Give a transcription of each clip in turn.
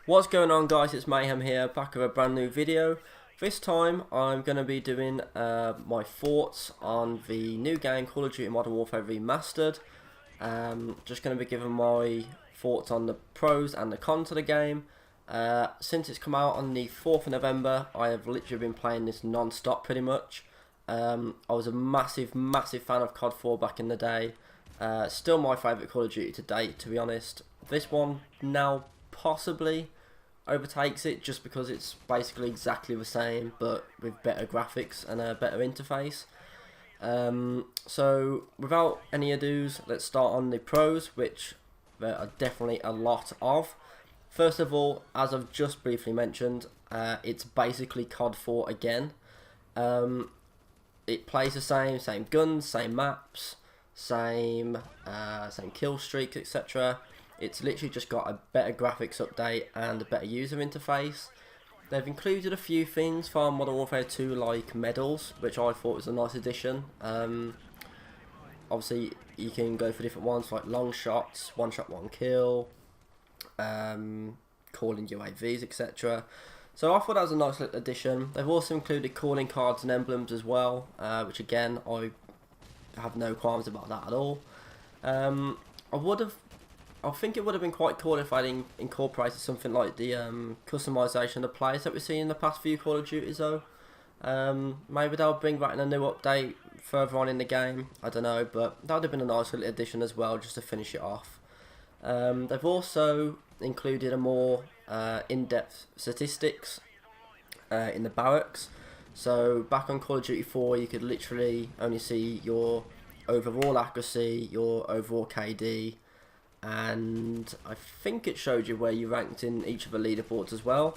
What's going on, guys? It's Mayhem here, back with a brand new video. This time I'm going to be doing my thoughts on the new game Call of Duty Modern Warfare Remastered. Just going to be giving my thoughts on the pros and the cons of the game. Since it's come out on the 4th of November, I have literally been playing this non-stop pretty much. I was a massive fan of COD 4 back in the day. Still my favourite Call of Duty to date, to be honest. This one now possibly overtakes it just because it's basically exactly the same but with better graphics and a better interface. So without any ados, let's start on the pros, which there are definitely a lot of. First of all, as I've just briefly mentioned, it's basically COD 4 again. It plays the same guns, same maps, same kill streaks, etc. It's literally just got a better graphics update and a better user interface. They've included a few things from Modern Warfare 2, like medals, which I thought was a nice addition. Obviously, you can go for different ones like long shots, one shot, one kill, calling UAVs, etc. So I thought that was a nice little addition. They've also included calling cards and emblems as well, which again, I have no qualms about that at all. I think it would have been quite cool if I'd incorporated something like the customization of the players that we've seen in the past few Call of Duties though. Maybe they'll bring back in a new update further on in the game, I don't know, but that would have been a nice little addition as well, just to finish it off. They've also included a more in-depth statistics in the barracks. So back on Call of Duty 4 you could literally only see your overall accuracy, your overall KD, and I think it showed you where you ranked in each of the leaderboards as well.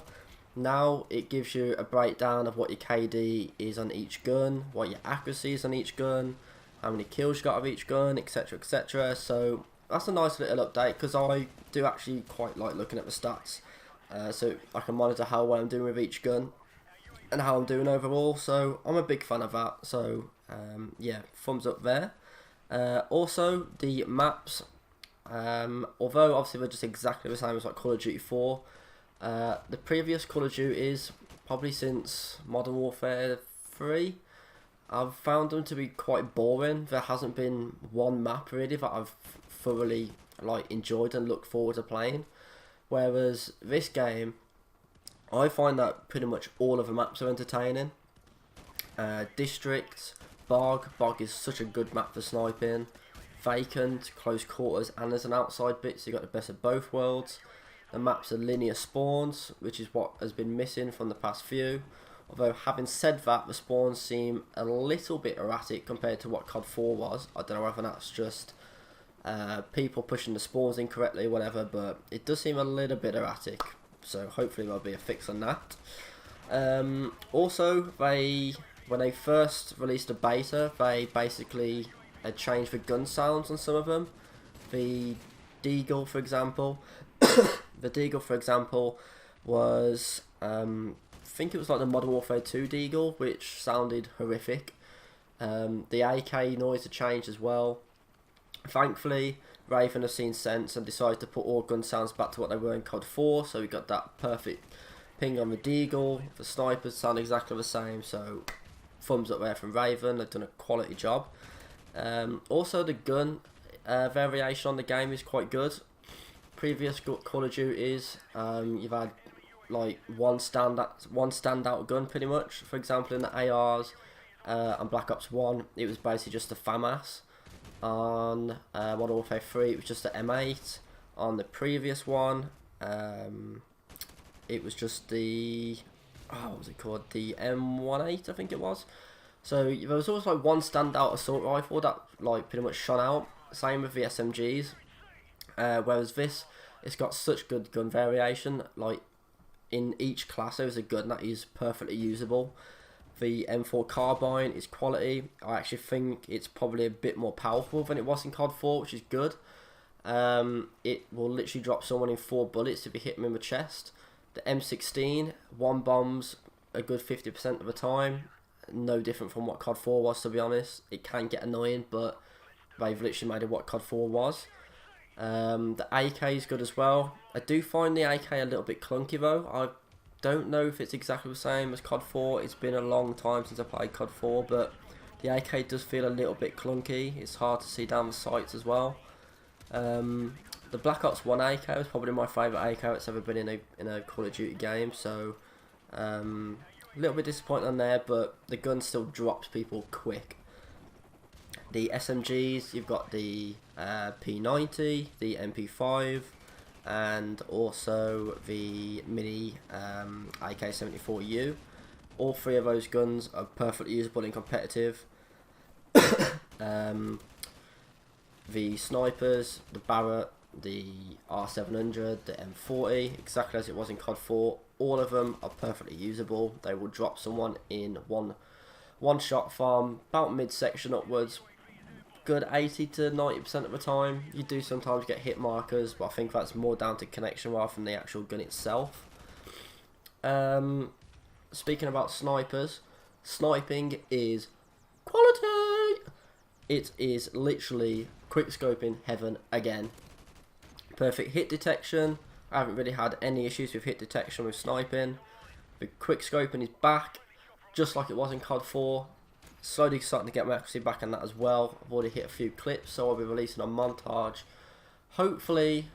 Now it gives you a breakdown of what your KD is on each gun, what your accuracy is on each gun, how many kills you got of each gun, etc, etc. So that's a nice little update, because I do actually quite like looking at the stats, so I can monitor how well I'm doing with each gun and how I'm doing overall. So I'm a big fan of that, so yeah, thumbs up there. Also the maps, although obviously they're just exactly the same as like Call of Duty 4, the previous Call of Duties, probably since Modern Warfare 3, I've found them to be quite boring. There hasn't been one map really that I've thoroughly enjoyed and looked forward to playing, whereas this game I find that pretty much all of the maps are entertaining. District, Bog is such a good map for sniping. Vacant, close quarters, and there's an outside bit, so you got the best of both worlds. The maps are linear spawns, which is what has been missing from the past few. Although having said that, the spawns seem a little bit erratic compared to what COD 4 was. I don't know whether that's just people pushing the spawns incorrectly or whatever, but it does seem a little bit erratic. So hopefully there'll be a fix on that. Also, when they first released the beta, they basically had changed the gun sounds on some of them. The Deagle, for example, was I think it was like the Modern Warfare 2 Deagle, which sounded horrific. The AK noise had changed as well. Thankfully, Raven has seen sense and decided to put all gun sounds back to what they were in COD 4, so we got that perfect ping on the Deagle. The snipers sound exactly the same, so thumbs up there from Raven. They've done a quality job. Also, the gun variation on the game is quite good. Previous Call of Duties, you've had like one standout gun pretty much. For example, in the ARs on Black Ops 1, it was basically just the FAMAS. On Modern Warfare 3, it was just the M8. On the previous one, it was just the what was it called? The M18, I think it was. So there was always like one standout assault rifle that like pretty much shone out. Same with the SMGs. Whereas this, it's got such good gun variation. Like in each class, there is a gun that is perfectly usable. The M4 carbine is quality. I actually think it's probably a bit more powerful than it was in COD 4, which is good. It will literally drop someone in 4 bullets if you hit them in the chest. The M16, one bombs a good 50% of the time. No different from what COD 4 was, to be honest. It can get annoying, but they've literally made it what COD 4 was. The AK is good as well. I do find the AK a little bit clunky though. I don't know if it's exactly the same as COD 4. It's been a long time since I played COD 4, but the AK does feel a little bit clunky. It's hard to see down the sights as well. The Black Ops 1 AK is probably my favourite AK that's ever been in a Call of Duty game, so a little bit disappointed on there, but the gun still drops people quick. The SMGs, you've got the P90, the MP5, and also the mini AK-74U. All three of those guns are perfectly usable in competitive. The snipers, the Barrett, the R700, the M40, exactly as it was in COD 4, all of them are perfectly usable. They will drop someone in one shot from about midsection upwards. Good 80 to 90% of the time. You do sometimes get hit markers, but I think that's more down to connection rather than the actual gun itself. Speaking about snipers, sniping is quality. It is literally quickscoping heaven again. Perfect hit detection. I haven't really had any issues with hit detection with sniping. The quickscoping is back, just like it was in COD 4. Slowly starting to get my accuracy back on that as well. I've already hit a few clips, so I'll be releasing a montage. Hopefully,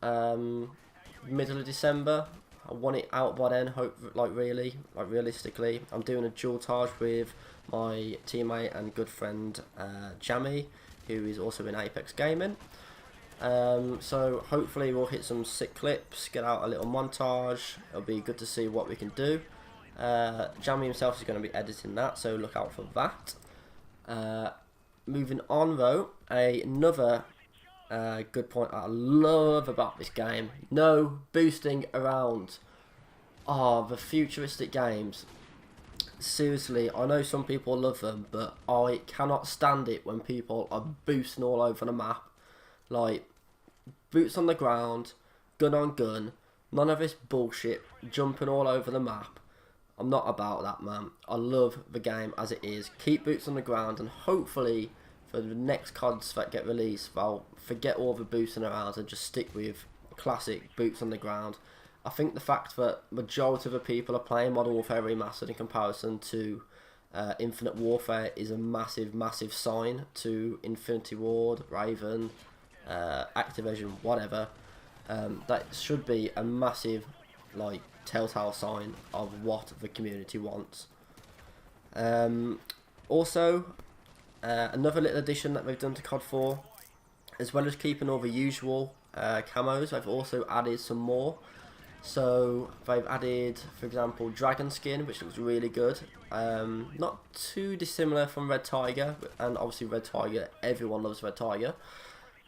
middle of December. I want it out by then. Realistically, I'm doing a dual charge with my teammate and good friend Jammy, who is also in Apex Gaming. So hopefully we'll hit some sick clips, get out a little montage. It'll be good to see what we can do. Jammy himself is going to be editing that, so look out for that. Moving on though, another good point I love about this game: no boosting around. Oh, the futuristic games. Seriously, I know some people love them, but I cannot stand it when people are boosting all over the map. Like, boots on the ground, gun on gun, none of this bullshit, jumping all over the map. I'm not about that, man. I love the game as it is. Keep boots on the ground, and hopefully for the next CODs that get released, they'll forget all the boosting around and just stick with classic boots on the ground. I think the fact that majority of the people are playing Modern Warfare Remastered in comparison to Infinite Warfare is a massive, massive sign to Infinity Ward, Raven, Activision, whatever. That should be a massive, like, telltale sign of what the community wants. Also, another little addition that they've done to COD 4, as well as keeping all the usual camos, they've also added some more. So they've added, for example, Dragon Skin, which looks really good. Not too dissimilar from Red Tiger, and obviously Red Tiger, everyone loves Red Tiger.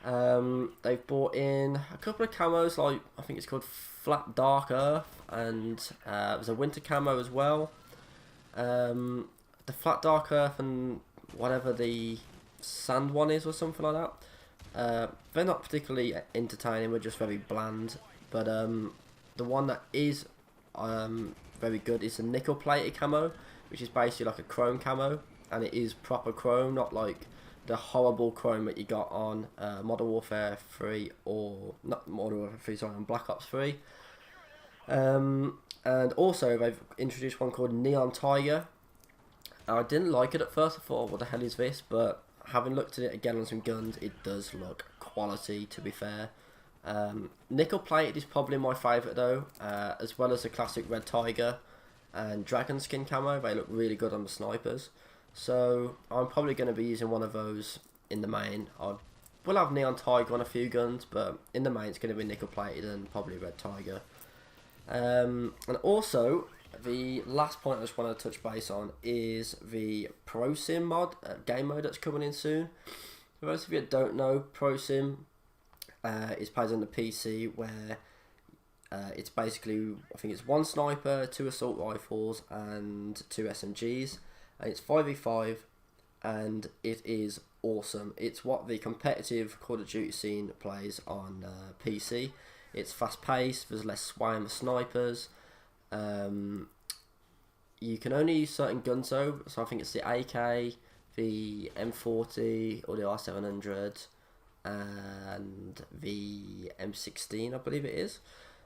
They've brought in a couple of camos, like I think it's called Flat Dark Earth, and there's a winter camo as well. The Flat Dark Earth and whatever the sand one is or something like that. They're not particularly entertaining, we're just very bland. But the one that is very good is a nickel plated camo, which is basically like a chrome camo, and it is proper chrome, not like the horrible chrome that you got on Modern Warfare 3, or not Modern Warfare 3, sorry, on Black Ops 3. And also they've introduced one called Neon Tiger. I didn't like it at first. I thought, what the hell is this? But having looked at it again on some guns, it does look quality, to be fair. Nickel plated is probably my favourite though, as well as the classic Red Tiger and Dragon Skin camo. They look really good on the snipers. So I'm probably going to be using one of those in the main. I will have Neon Tiger on a few guns, but in the main it's going to be nickel plated and probably Red Tiger. And also, the last point I just want to touch base on is the ProSim mod, game mode that's coming in soon. For those of you that don't know, ProSim is played on the PC, where it's basically, I think it's one sniper, 2 assault rifles and 2 SMGs. And it's 5v5, and it is awesome. It's what the competitive Call of Duty scene plays on PC. It's fast paced, there's less sway on the snipers. You can only use certain guns though, so I think it's the AK, the M40 or the R700. and the M16, I believe it is.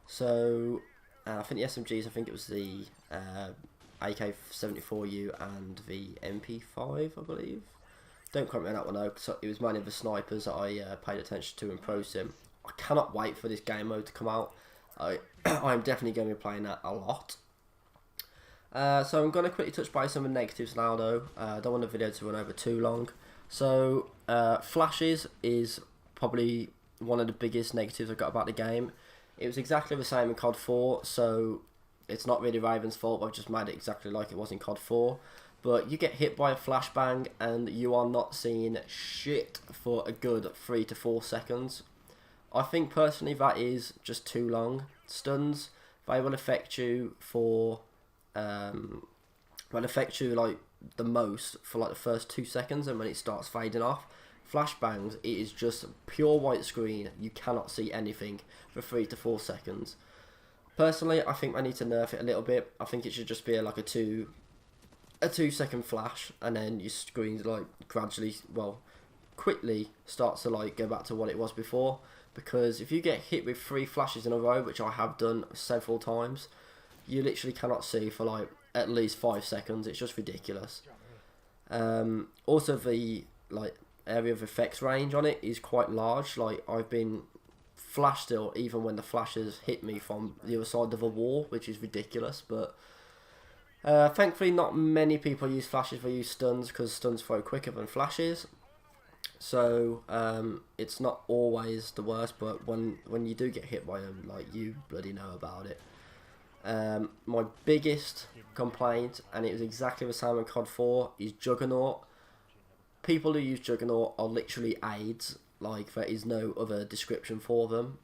So I think the SMGs, I think it was the AK-74U and the MP5, I believe. Don't quote me on that one though, because it was mainly the snipers that I paid attention to in Pro Sim. I cannot wait for this game mode to come out. I'm definitely going to be playing that a lot. So I'm going to quickly touch base on the negatives now though. I don't want the video to run over too long. So flashes is probably one of the biggest negatives I've got about the game. It was exactly the same in COD 4, so it's not really Raven's fault. I've just made it exactly like it was in COD 4. But you get hit by a flashbang and you are not seeing shit for a good 3 to 4 seconds. I think personally that is just too long. Stuns, they will affect you for like the most for like the first 2 seconds, and when it starts fading off. Flashbangs, it is just pure white screen. You cannot see anything for 3 to 4 seconds. Personally, I think I need to nerf it a little bit. I think it should just be like a 2 second flash, and then your screen like gradually, well, quickly starts to like go back to what it was before. Because if you get hit with 3 flashes in a row, which I have done several times, you literally cannot see for like at least 5 seconds. It's just ridiculous. Also, the like area of effects range on it is quite large. Like, I've been flash still even when the flashes hit me from the other side of a wall, which is ridiculous. But thankfully not many people use flashes, they use stuns, because stuns throw quicker than flashes. So it's not always the worst, but when you do get hit by them, like, you bloody know about it. My biggest complaint, and it was exactly the same in COD 4, is Juggernaut. People who use Juggernaut are literally aids. Like, there is no other description for them.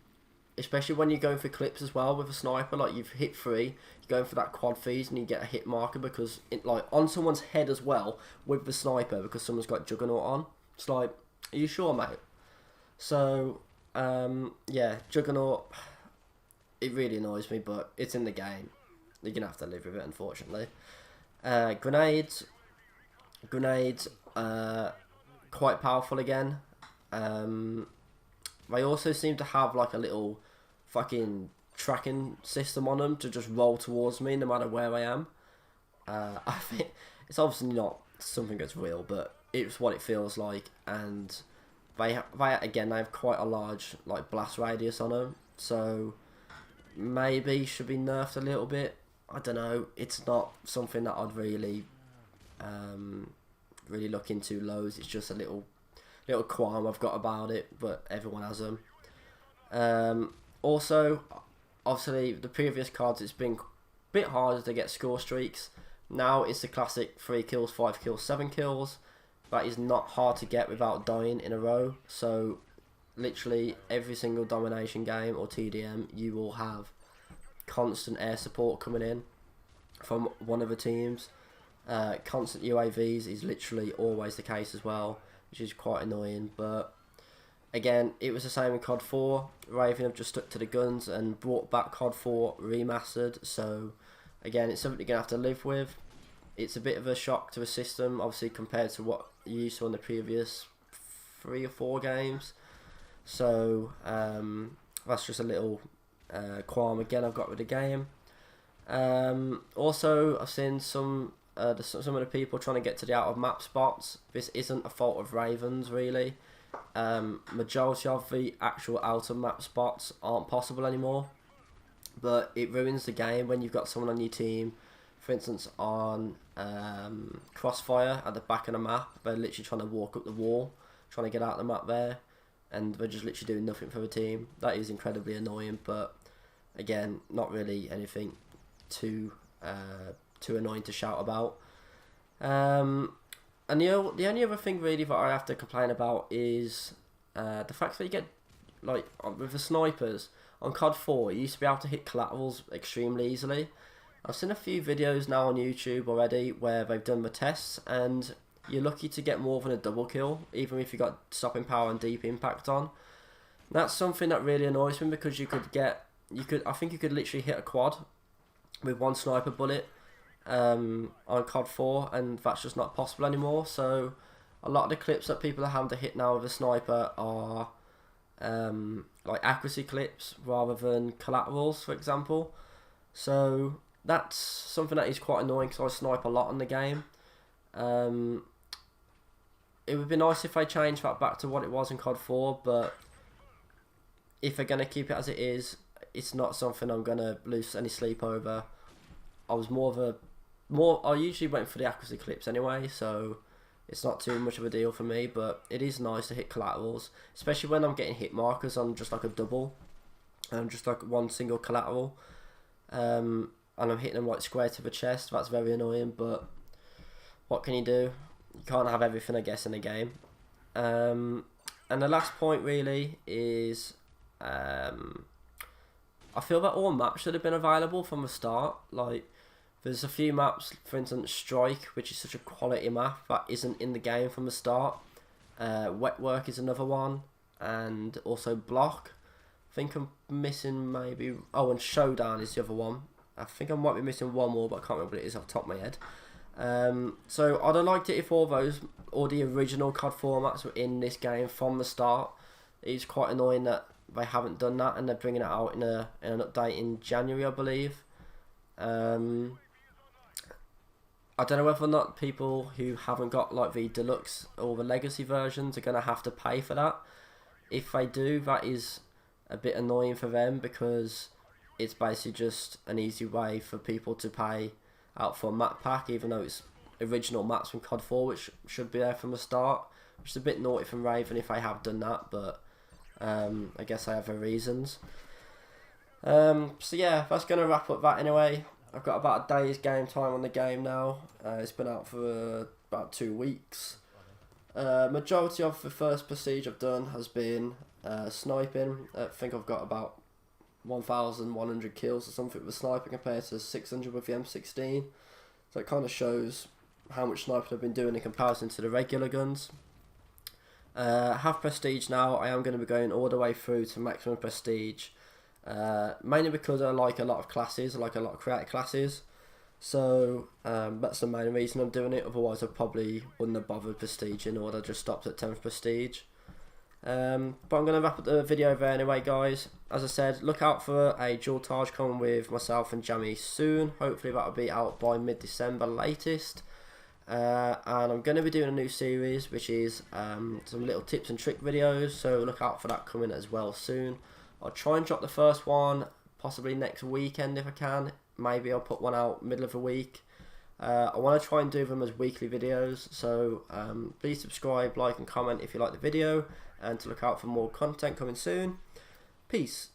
Especially when you're going for clips as well with a sniper. Like, you've hit 3, you're going for that quad fees, and you get a hit marker because it, like, on someone's head as well with the sniper, because someone's got Juggernaut on. It's like, are you sure, mate? So yeah, Juggernaut, it really annoys me, but it's in the game. You're gonna have to live with it, unfortunately. Grenades, quite powerful again. They also seem to have like a little fucking tracking system on them to just roll towards me no matter where I am. I think it's obviously not something that's real, but it's what it feels like. And they have quite a large like blast radius on them, so maybe should be nerfed a little bit. I don't know. It's not something that I'd really look into loads. It's just a little qualm I've got about it, but everyone has them. Also, obviously, the previous cards, it's been a bit harder to get score streaks. Now it's the classic 3 kills, 5 kills, 7 kills. That is not hard to get without dying in a row. So, literally, every single domination game or TDM, you will have constant air support coming in from one of the teams. Constant UAVs is literally always the case as well, which is quite annoying. But again, it was the same in COD 4. Raven have just stuck to the guns and brought back COD 4 Remastered. So again, it's something you're going to have to live with. It's a bit of a shock to the system, obviously, compared to what you used to on the previous 3 or 4 games. So that's just a little qualm again I've got with the game. Also, I've seen some of the people trying to get to the out of map spots. This isn't a fault of Ravens, really. Majority of the actual out of map spots aren't possible anymore, but it ruins the game when you've got someone on your team, for instance on Crossfire at the back of the map. They're literally trying to walk up the wall, trying to get out of the map there, and they're just literally doing nothing for the team. That is incredibly annoying, but again, not really anything too annoying to shout about. And the only other thing really that I have to complain about is the fact that you get, like, with the snipers on COD 4, you used to be able to hit collaterals extremely easily. I've seen a few videos now on YouTube already where they've done the tests, and you're lucky to get more than a double kill, even if you got stopping power and deep impact on. That's something that really annoys me, because I think you could literally hit a quad with 1 sniper bullet on COD 4, and that's just not possible anymore. So a lot of the clips that people are having to hit now with a sniper are like accuracy clips rather than collaterals, for example. So that's something that is quite annoying because I snipe a lot in the game. It would be nice if they changed that back to what it was in COD 4, but if they're going to keep it as it is, it's not something I'm going to lose any sleep over. I was I usually went for the accuracy clips anyway, so it's not too much of a deal for me, but it is nice to hit collaterals, especially when I'm getting hit markers on just like a double, just like one single collateral, and I'm hitting them like square to the chest. That's very annoying, but what can you do? You can't have everything, I guess, in a game. And the last point really is, I feel that all maps should have been available from the start. Like, there's a few maps, for instance, Strike, which is such a quality map, that isn't in the game from the start. Wet Work is another one, and also Block. I think I'm missing maybe... Oh, and Showdown is the other one. I think I might be missing one more, but I can't remember what it is off the top of my head. So I'd have liked it if all the original COD formats were in this game from the start. It's quite annoying that they haven't done that, and they're bringing it out in an update in January, I believe. I don't know whether or not people who haven't got like the deluxe or the legacy versions are going to have to pay for that. If they do, that is a bit annoying for them, because it's basically just an easy way for people to pay out for a map pack, even though it's original maps from COD 4, which should be there from the start, which is a bit naughty from Raven if I have done that, but I guess I have their reasons. So yeah, that's going to wrap up that anyway. I've got about a day's game time on the game now. It's been out for about 2 weeks. Majority of the first prestige I've done has been sniping. I think I've got about 1,100 kills or something with sniping compared to 600 with the M16. So it kind of shows how much sniping I've been doing in comparison to the regular guns. Have prestige now. I am going to be going all the way through to maximum prestige. Mainly because I like a lot of classes, I like a lot of creative classes. So that's the main reason I'm doing it. Otherwise I probably wouldn't have bothered prestiging, or I'd have just stopped at 10th prestige. But I'm going to wrap up the video there anyway, guys. As I said, look out for a dual Taj coming with myself and Jamie soon. Hopefully that'll be out by mid-December latest. And I'm going to be doing a new series, which is some little tips and trick videos, so look out for that coming as well soon. I'll try and drop the first one possibly next weekend if I can. Maybe I'll put one out middle of the week. I want to try and do them as weekly videos, so please subscribe, like and comment if you like the video, and to look out for more content coming soon. Peace.